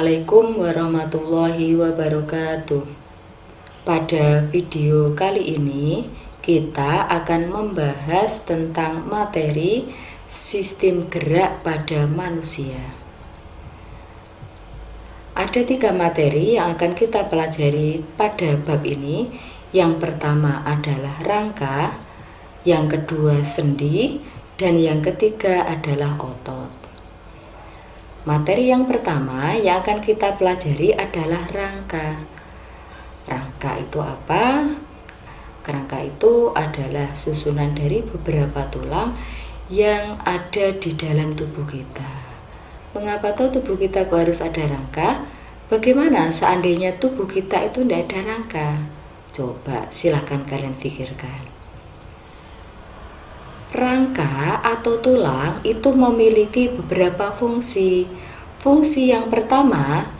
Assalamualaikum warahmatullahi wabarakatuh. Pada video kali ini kita akan membahas tentang materi sistem gerak pada manusia. Ada 3 materi yang akan kita pelajari pada bab ini. Yang pertama adalah rangka, yang kedua sendi, dan yang ketiga adalah otot. Materi yang pertama yang akan kita pelajari adalah rangka. Rangka itu apa? Rangka itu adalah susunan dari beberapa tulang yang ada di dalam tubuh kita. Mengapa tubuh kita harus ada rangka? Bagaimana seandainya tubuh kita itu tidak ada rangka? Coba silahkan kalian pikirkan. Rangka atau tulang itu memiliki beberapa fungsi. Fungsi yang pertama,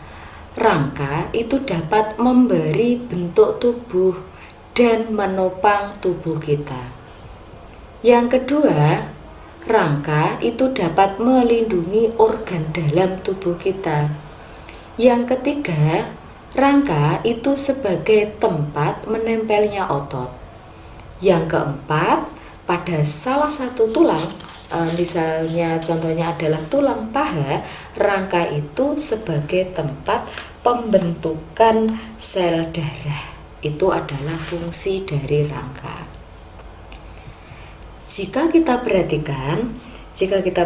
rangka itu dapat memberi bentuk tubuh dan menopang tubuh kita. Yang kedua, rangka itu dapat melindungi organ dalam tubuh kita. Yang ketiga, rangka itu sebagai tempat menempelnya otot. Yang keempat, pada salah satu tulang, misalnya contohnya adalah tulang paha, rangka itu sebagai tempat pembentukan sel darah. Itu adalah fungsi dari rangka. Jika kita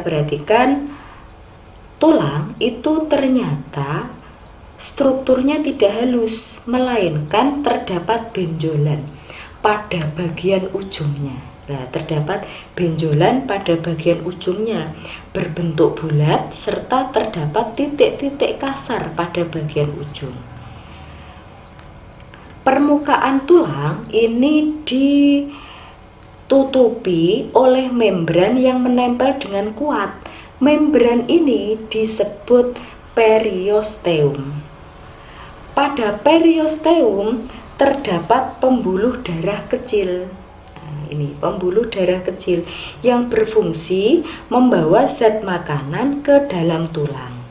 perhatikan tulang itu ternyata strukturnya tidak halus, melainkan terdapat benjolan pada bagian ujungnya. Terdapat benjolan pada bagian ujungnya berbentuk bulat serta terdapat titik-titik kasar pada bagian ujung. Permukaan tulang ini ditutupi oleh membran yang menempel dengan kuat. Membran ini disebut periosteum. Pada periosteum terdapat pembuluh darah kecil. Ini pembuluh darah kecil yang berfungsi membawa zat makanan ke dalam tulang.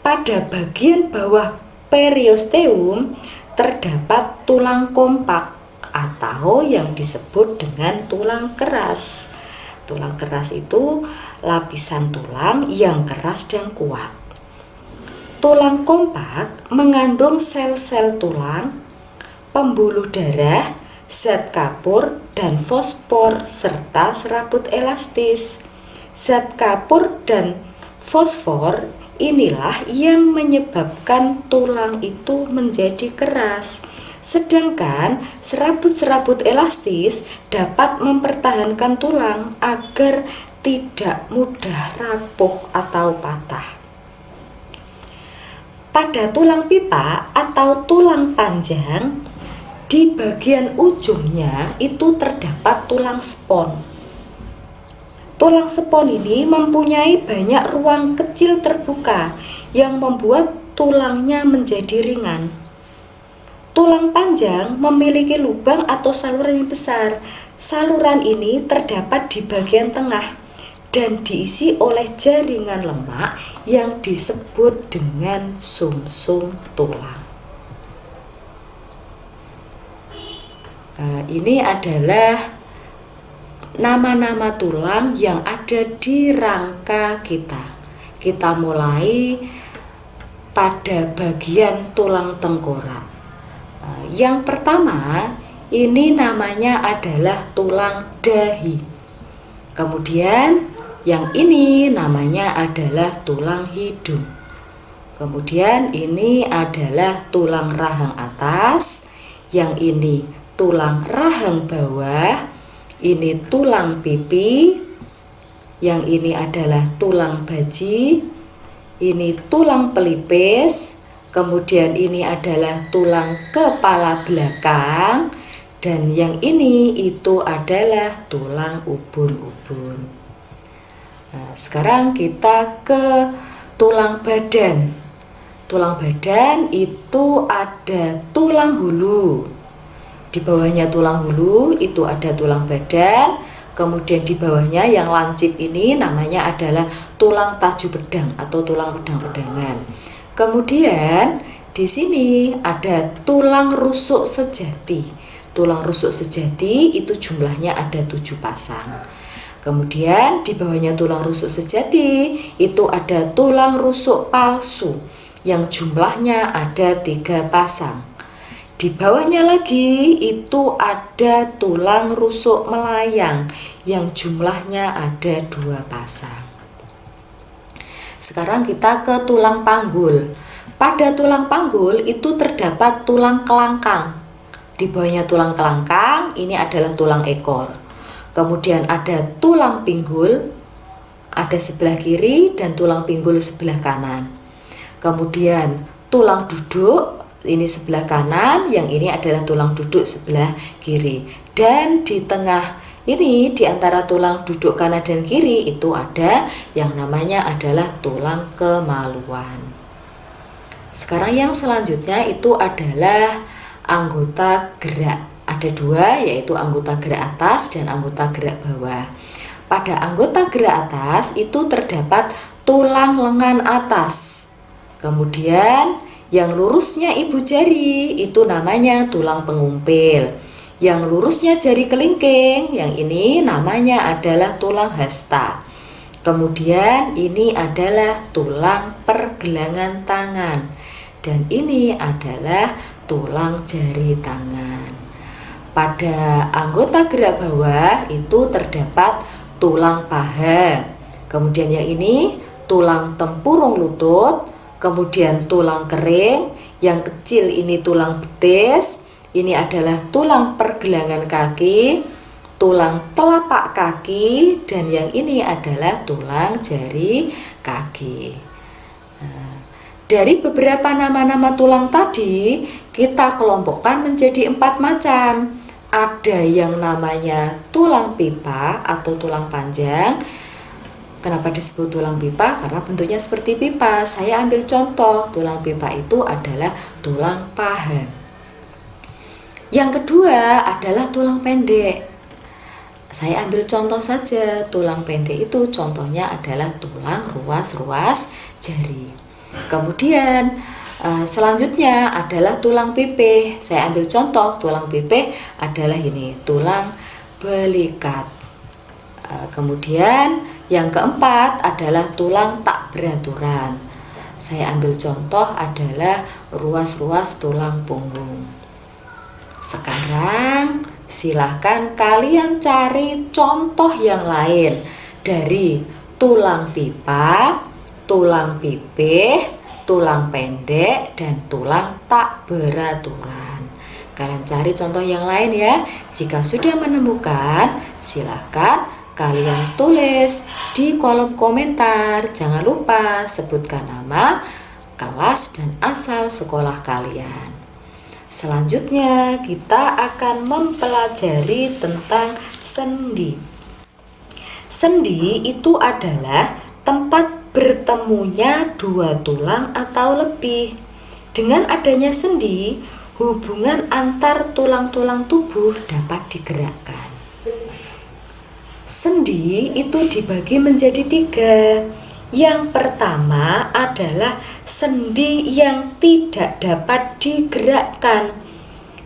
Pada bagian bawah periosteum terdapat tulang kompak atau yang disebut dengan tulang keras. Tulang keras itu lapisan tulang yang keras dan kuat. Tulang kompak mengandung sel-sel tulang, pembuluh darah, zat kapur dan fosfor serta serabut elastis. Zat kapur dan fosfor inilah yang menyebabkan tulang itu menjadi keras. Sedangkan serabut-serabut elastis dapat mempertahankan tulang agar tidak mudah rapuh atau patah. Pada tulang pipa atau tulang panjang, di bagian ujungnya itu terdapat tulang spons. Tulang spons ini mempunyai banyak ruang kecil terbuka yang membuat tulangnya menjadi ringan. Tulang panjang memiliki lubang atau saluran yang besar. Saluran ini terdapat di bagian tengah dan diisi oleh jaringan lemak yang disebut dengan sumsum tulang. Ini adalah nama-nama tulang yang ada di rangka kita. Kita mulai pada bagian tulang tengkorak. Yang pertama, ini namanya adalah tulang dahi. Kemudian yang ini namanya adalah tulang hidung. Kemudian ini adalah tulang rahang atas. Yang ini tulang rahang bawah, ini tulang pipi, yang ini adalah tulang baji, ini tulang pelipis, kemudian ini adalah tulang kepala belakang, dan yang ini itu adalah tulang ubun-ubun. Sekarang kita ke tulang badan. Tulang badan itu ada tulang hulu. Di bawahnya tulang hulu itu ada tulang badan, kemudian di bawahnya yang lancip ini namanya adalah tulang taju pedang atau tulang pedang-pedangan. Kemudian di sini ada tulang rusuk sejati. Tulang rusuk sejati itu jumlahnya ada 7 pasang. Kemudian di bawahnya tulang rusuk sejati itu ada tulang rusuk palsu yang jumlahnya ada 3 pasang. Di bawahnya lagi itu ada tulang rusuk melayang yang jumlahnya ada 2 pasang. Sekarang kita ke tulang panggul. Pada tulang panggul itu terdapat tulang kelangkang. Di bawahnya tulang kelangkang ini adalah tulang ekor. Kemudian ada tulang pinggul, ada sebelah kiri dan tulang pinggul sebelah kanan. Kemudian tulang duduk ini sebelah kanan, yang ini adalah tulang duduk sebelah kiri. Dan di tengah ini, di antara tulang duduk kanan dan kiri itu ada yang namanya adalah tulang kemaluan. Sekarang yang selanjutnya itu adalah anggota gerak. Ada 2, yaitu anggota gerak atas dan anggota gerak bawah. Pada anggota gerak atas itu terdapat tulang lengan atas. Kemudian yang lurusnya ibu jari itu namanya tulang pengumpil. Yang lurusnya jari kelingking, yang ini namanya adalah tulang hasta. Kemudian ini adalah tulang pergelangan tangan. Dan ini adalah tulang jari tangan. Pada anggota gerak bawah itu terdapat tulang paha. Kemudian yang ini tulang tempurung lutut. Kemudian tulang kering, yang kecil ini tulang betis, ini adalah tulang pergelangan kaki, tulang telapak kaki, dan yang ini adalah tulang jari kaki. Dari beberapa nama-nama tulang tadi, kita kelompokkan menjadi 4 macam. Ada yang namanya tulang pipa atau tulang panjang. Kenapa disebut tulang pipa? Karena bentuknya seperti pipa. Saya ambil contoh, tulang pipa itu adalah tulang paha. Yang kedua adalah tulang pendek. Saya ambil contoh saja, tulang pendek itu contohnya adalah tulang ruas-ruas jari. Kemudian selanjutnya adalah tulang pipih. Saya ambil contoh, tulang pipih adalah ini, tulang belikat. Kemudian yang keempat adalah tulang tak beraturan. Saya ambil contoh adalah ruas-ruas tulang punggung. Sekarang silahkan kalian cari contoh yang lain dari tulang pipa, tulang pipih, tulang pendek, dan tulang tak beraturan. Kalian cari contoh yang lain ya. Jika sudah menemukan, silahkan kalian tulis di kolom komentar. Jangan lupa sebutkan nama, kelas, dan asal sekolah kalian. Selanjutnya kita akan mempelajari tentang sendi. Sendi itu adalah tempat bertemunya 2 tulang atau lebih. Dengan adanya sendi, hubungan antar tulang-tulang tubuh dapat digerakkan. Sendi itu dibagi menjadi 3. Yang pertama adalah sendi yang tidak dapat digerakkan,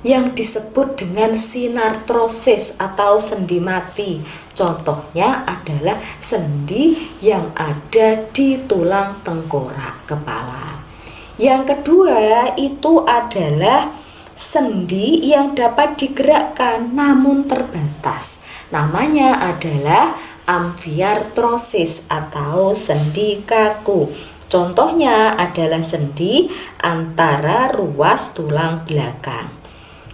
yang disebut dengan sinartrosis atau sendi mati. Contohnya adalah sendi yang ada di tulang tengkorak kepala. Yang kedua itu adalah sendi yang dapat digerakkan namun terbatas. Namanya adalah amfiartrosis atau sendi kaku. Contohnya adalah sendi antara ruas tulang belakang.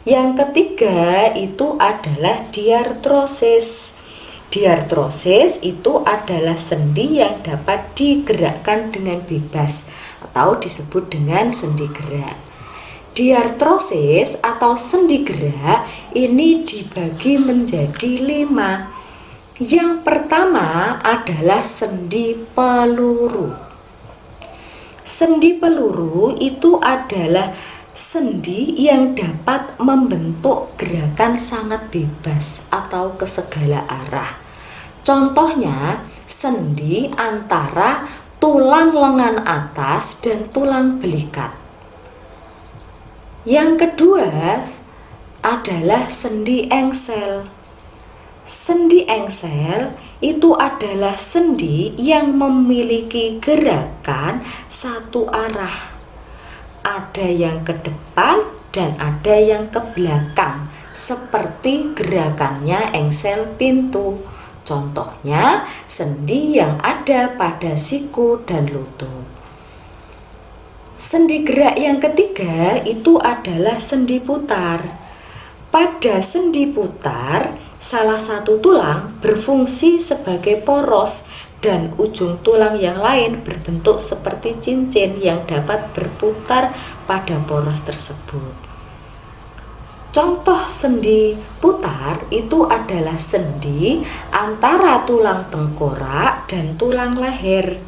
Yang ketiga itu adalah diartrosis. Diartrosis itu adalah sendi yang dapat digerakkan dengan bebas atau disebut dengan sendi gerak. Diartrosis atau sendi gerak ini dibagi menjadi 5. Yang pertama adalah sendi peluru. Sendi peluru itu adalah sendi yang dapat membentuk gerakan sangat bebas atau ke segala arah. Contohnya sendi antara tulang lengan atas dan tulang belikat. Yang kedua adalah sendi engsel. Sendi engsel itu adalah sendi yang memiliki gerakan satu arah. Ada yang ke depan dan ada yang ke belakang, seperti gerakannya engsel pintu. Contohnya, sendi yang ada pada siku dan lutut. Sendi gerak yang ketiga itu adalah sendi putar. Pada sendi putar, salah satu tulang berfungsi sebagai poros dan ujung tulang yang lain berbentuk seperti cincin yang dapat berputar pada poros tersebut. Contoh sendi putar itu adalah sendi antara tulang tengkorak dan tulang leher.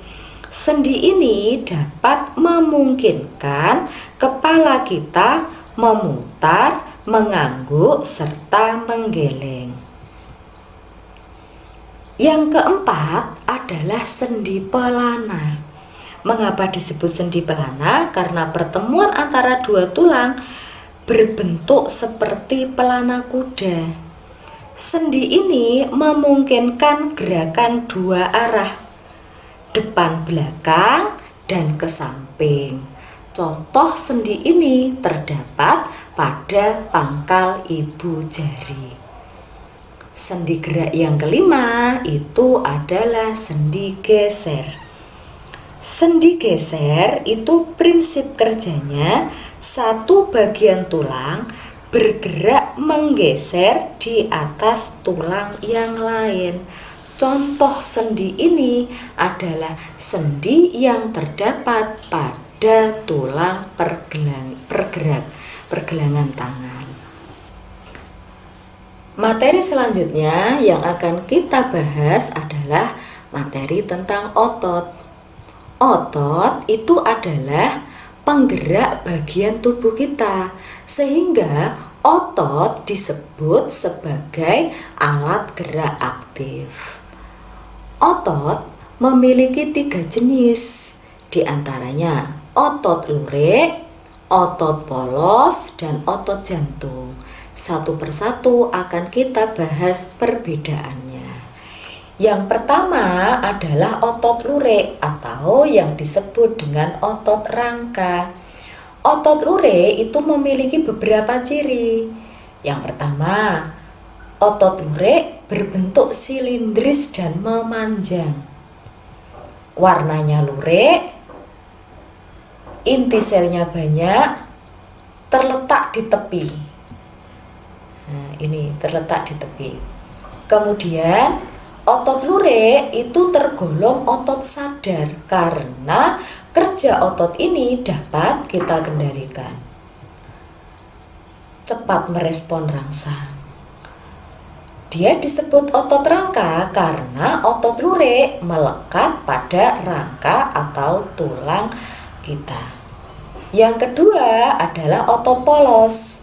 Sendi ini dapat memungkinkan kepala kita memutar, mengangguk, serta menggeleng. Yang keempat adalah sendi pelana. Mengapa disebut sendi pelana? Karena pertemuan antara dua tulang berbentuk seperti pelana kuda. Sendi ini memungkinkan gerakan dua arah, depan belakang dan ke samping. Contoh sendi ini terdapat pada pangkal ibu jari. Sendi gerak yang kelima itu adalah sendi geser. Sendi geser itu prinsip kerjanya satu bagian tulang bergerak menggeser di atas tulang yang lain. Contoh sendi ini adalah sendi yang terdapat pada tulang pergelangan tangan. Materi selanjutnya yang akan kita bahas adalah materi tentang otot. Otot itu adalah penggerak bagian tubuh kita, sehingga otot disebut sebagai alat gerak aktif. Otot memiliki 3 jenis, diantaranya otot lurik, otot polos, dan otot jantung. Satu persatu akan kita bahas perbedaannya. Yang pertama adalah otot lurik atau yang disebut dengan otot rangka. Otot lurik itu memiliki beberapa ciri. Yang pertama, otot lurik berbentuk silindris dan memanjang. Warnanya lurik, inti selnya banyak, terletak di tepi. Nah, ini terletak di tepi. Kemudian otot lurik itu tergolong otot sadar karena kerja otot ini dapat kita kendalikan. Cepat merespon rangsang. Dia disebut otot rangka karena otot lurik melekat pada rangka atau tulang kita. Yang kedua adalah otot polos.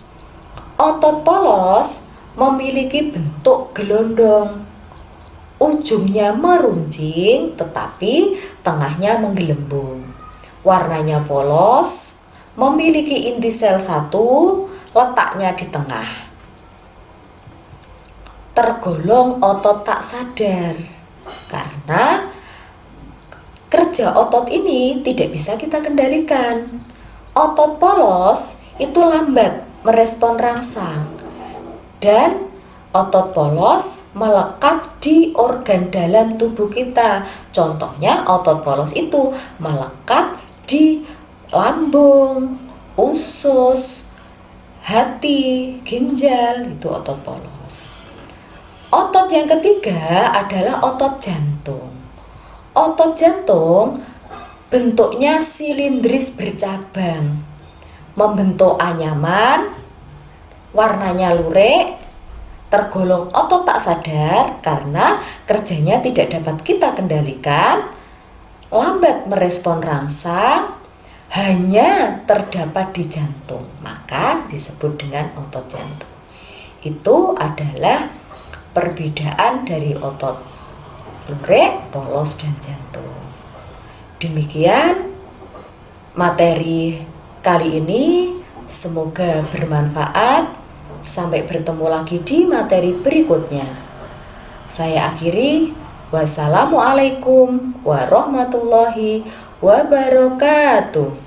Otot polos memiliki bentuk gelondong. Ujungnya meruncing tetapi tengahnya menggelembung. Warnanya polos, memiliki inti sel 1, letaknya di tengah. Tergolong otot tak sadar karena kerja otot ini tidak bisa kita kendalikan. Otot polos itu lambat merespon rangsang dan otot polos melekat di organ dalam tubuh kita. Contohnya otot polos itu melekat di lambung, usus, hati, ginjal, itu otot polos. Otot yang ketiga adalah otot jantung. Otot jantung bentuknya silindris bercabang, membentuk anyaman, warnanya lurik, tergolong otot tak sadar karena kerjanya tidak dapat kita kendalikan, lambat merespon rangsang, hanya terdapat di jantung, maka disebut dengan otot jantung. Itu adalah perbedaan dari otot lurik, polos, dan jantung. Demikian materi kali ini, semoga bermanfaat. Sampai bertemu lagi di materi berikutnya. Saya akhiri, wassalamualaikum warahmatullahi wabarakatuh.